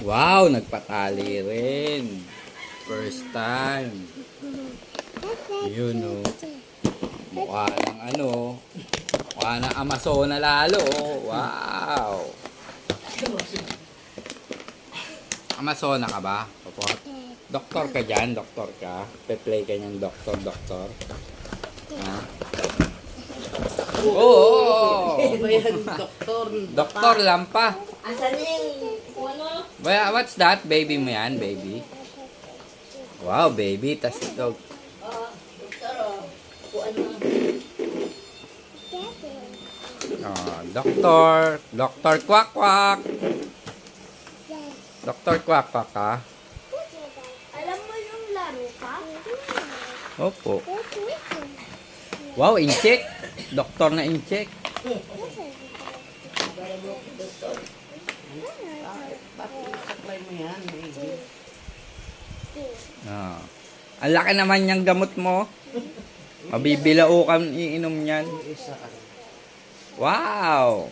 Wow, nagpatali rin. First time. Yun o. Mukha ng ano. Mukha ng Amazona lalo. Wow. Amazona ka ba? Popot? Doktor ka dyan? Doktor ka? Pe-play ka niyang doktor. Ha? Oo! Doktor. Doktor lang pa. Asan yung ano? What's that? Baby mo yan? Baby? Wow, baby. Tas ito. Doktor, ano? Doktor. Doktor Kwak Kwak. Doktor Kwak Kwak ka? Alam mo yung laro ka? Opo. Wow, incheck. Doktor na incheck. Bakit saklay mo yan, baby? Ang laki naman yung gamot mo. Mabibilao kang iinom yan. Isa ka rin. Wow!